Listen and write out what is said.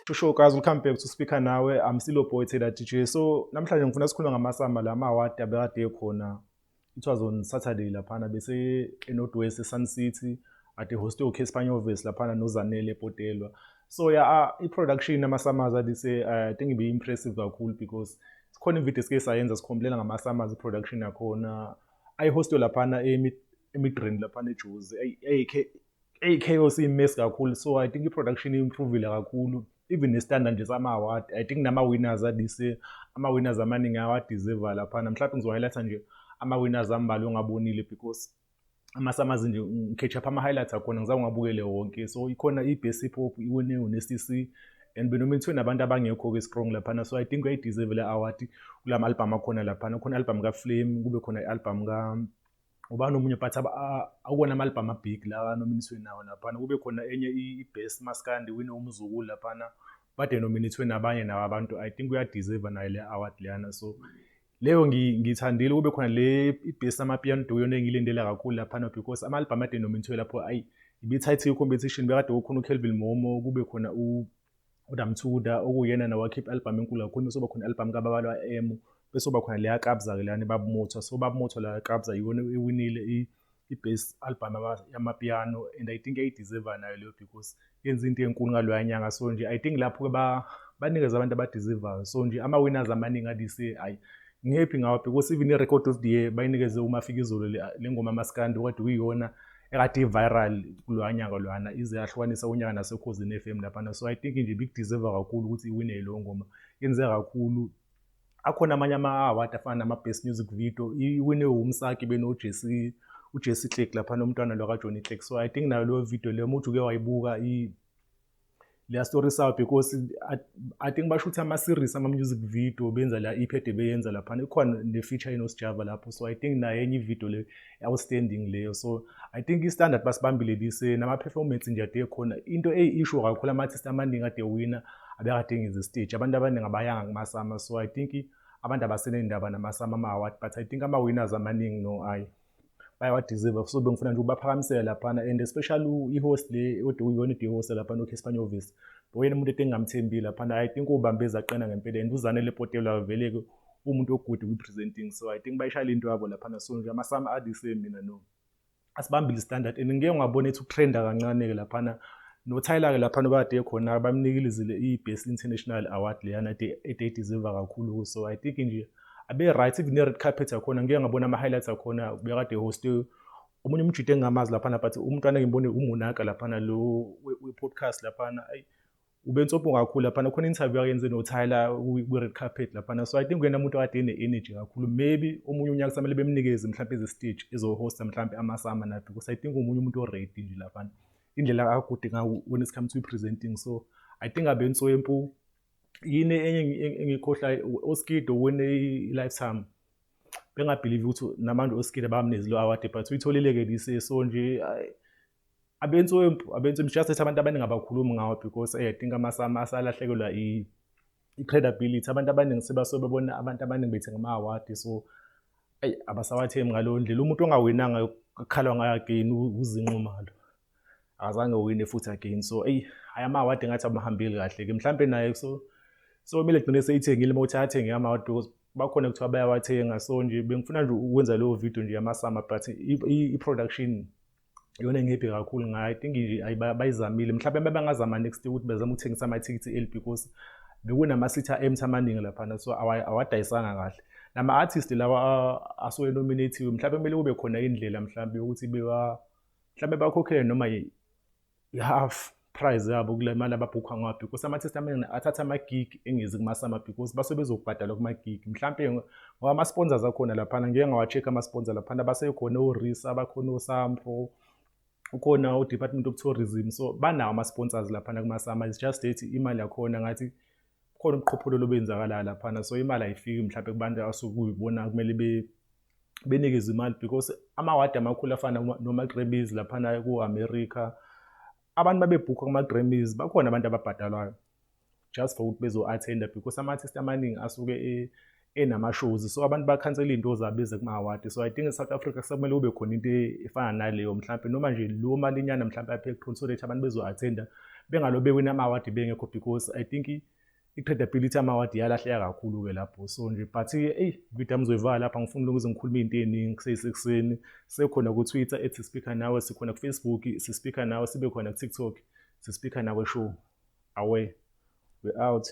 Shusho guys, welcome back to Speaker Nawe. I'm still your boy Taylor DJ. So namhlanje ngifuna sikhuluma ngamasamba la award abekade ekhona. It was on Saturday laphana bese eNorthwest Sun City at the hostel Kespanyovis laphana noZanele Potelwa. So yeah, i-production yama-summers adise I think ibe impressive kakhulu because sikhona ividiyo esike sayenza sikhomblela ngama-summers i-production yakhona. Ayi-hostel laphana emidrand laphana eJozi. Chaos imess kakhulu, so I think i-production improvile kakhulu. Even ne-standard nje sama-award I think nama-winners adise ama-winners amaningi awadeserve laphana. Mhlawumbe ngizo-highlighta nje ama-winners ambalwa ongabonile because ama-summers nje ngikhetch up ama-highlights akhona ngizange ngabukele wonke. So ikhona i-best hip hop iwine uNSTC and benominatwe nabantu abangekho-ke strong laphana, so I think uyayideserve le award kulama album akhona laphana. Khona i-album kaFlame, kube khona i-album ubani omunye but awukona ama-album abig la anominatwe nawo laphana. Kube khona enye i-best maskandi wine umzukulu laphana bade nominatwe nabanye nawo abantu. I think uyadeserve nayo le award leyana, so leyo ngithandile. Kube khona le i-best amapiano duo yona engilindele kakhulu laphana because ama-album ade nominatwe lapho ibi-tight competition. Bekade kukhona uKelvin Momo, kube khona uDamthuda okuyena nawo wakhipha i-album enkulu kakhulu. Bese kuba khona i-album kaBabalwa M, bese kuba khona leya Kabza-ke lana babumotha. So babumotha la Kabza yona ewinile i-best album yamapiano and I think yayideserve nayo leyo because yenza into enkulu ngaloya nyanga. So nje I think lapho banikeza abantu abadeservayo. So nje ama-winners amaningi adise ngihappy ngawo because even i-record of the year bayinikeze uMafikizolo le ngoma maskandi kodwa kuyiyona ekade i-viral kuloya nyanga lwana ize yahlukanisa unyaka nasekhosini FM laphana. So I think nje big-deserve kakhulu ukuthi iwine leyo ngoma, yenze kakhulu. Akhona amanye ama-award afana nama-best music video iwine uMsaki uJesse Clegg laphana umntwana lo kaJohnny Clegg. So I think nayo leyo video leyo umuntu uke wayibuka leya story sawo because I think bashutha ama-series ama-music video benza la iphethe beyenza laphana. Ikhona ne-feature yeNosjava lapho, so I think nayo enye ividiyo leyo outstanding leyo. So I think i-standard basibambile lise nama-performance nje ade khona. Into eyi-issue kakhulu ama-artist amaningi ade wina abekade ngeze stage, abantu abaningi abayanga kumasama. So I think abantu abasenendaba namasama ama-award but I think ama-winners amaningi bayawadeserve. So bengifuna nje ukubaphakamisela laphana and especially i-host le uyona i-host laphana uKespanyovis, oyena umuntu engingamthembile laphana. I think ubambe zaqina ngempela and uZanele Potelwa vele-ke umuntu ogood kwi-presenting. So I think bayishayile into yabo laphana. So nje amasama adise mina asibambile standard and ngeke ngabona ethi utrenda kancane-ke laphana. NoTyler-ke laphana obade khona bamnikilizile i-best international award leyana edeserve kakhulu. So I think nje abe-right. Even ne-red carpet yakhona ngeke ngabona ama-highlights akhona bekade hoste omunye umjidi engingamazi laphana but umntwana engimbone uMonaka laphana lo we-podcast laphana. Ubensopho kakhulu laphana. Khona i-interview ayenze noTyler kwi-red carpet laphana. So I think uyena umuntu okade ene-energy kakhulu. Maybe omunye unyaka samele bemnikeze mhlawumbe eze-stage ezo-hosta mhlawumbe amasama na because I think umunye umuntu o-ready nje laphana indlela akude ngawo when it comes to presenting. So I think abentswempu yini enye engikhohlwa Oskido wene i-lifetime. Bengabelieve ukuthi namanje Oskido bamnezi lo award but uyitholile-ke lise. So nje abentswempu just that abantu abaningi abakhulumi ngawo because I think amasama asalahlekelwa i-credibility. Abantu abaningi sebabona abantu abaningi bethenga ama-award, so abasawathembi ngaloyo ndlela. Umuntu ongawinanga kukhalwa ngayo again uZinqumalo azange wine futhi again. So hayi ama-award ngathi abahambile kahle-ke mhlawumbe naye. So kumele gcine seyithengile uma uthi athenge ama-award because bakhona kuthiwa bayawathenga. So nje bengifuna nje ukwenza leyo video nje yamasama but i-production yona engihappy kakhulu ngayo. I think nje bayizamile. Mhlawumbe bangazama next ukuthi bezama ukuthengisa amathikithi because bekunama-seater empty amaningi laphana, so awadayisanga kahle. Nama-artist lawa asuke nominatiwe mhlawumbe kumele kube khona indlela mhlawumbe yokuthi mhlawumbe bakhokhele noma i-half price yabo kule mali ababhukha ngayo because ama-artist amaningi athatha ama-gig engezi kumasama because basuke bezokubhadalwa kuma-gig. Mhlawumbe ngoba ama-sponsors akhona laphana ngeke ngawa-check ama-sponsors laphana. basekhona oRisa, bakhona oSampro, ukhona u-Department of Tourism. So banawo ama-sponsors laphana kumasama. It's just that imali yakhona ngathi khona ubuqhophololo benzakala laphana. So imali ayifiki mhlawumbe kubantu asuke kuyibona kumele benikeze imali because ama-award amakhulu afana noma-Grammys laphana ku-America. Abantu babebhukha kuma-Grammys bakhona abantu ababhadalwayo just for ukuthi bezo-attenda because ama-artist amaningi asuke enama-shows. So abantu bakhansela iy'nto zabo beze kuma-award. So I think e-South Africa sekumele kube khona into efana naleyo mhlampe, noma nje lo malinyana mhlampe aphe-petrol, so that abantu bezo-attenda bengalo bewina ama-award bengekho, because I think i-credibility yama-award iyalahleka kakhulu-ke lapho. So nje but-ke eyi vidami uzoyivala lapha, angifuni ukuze ngikhulume iy'nto ey'ningi kusesekuseni. Sekhona ku-Twitter @Sispeaker Nawe, sikhona ku-Facebook Sispeaker Nawe, sibe khona ku-TikTok Sispeaker Nawe Show. Awe, we out.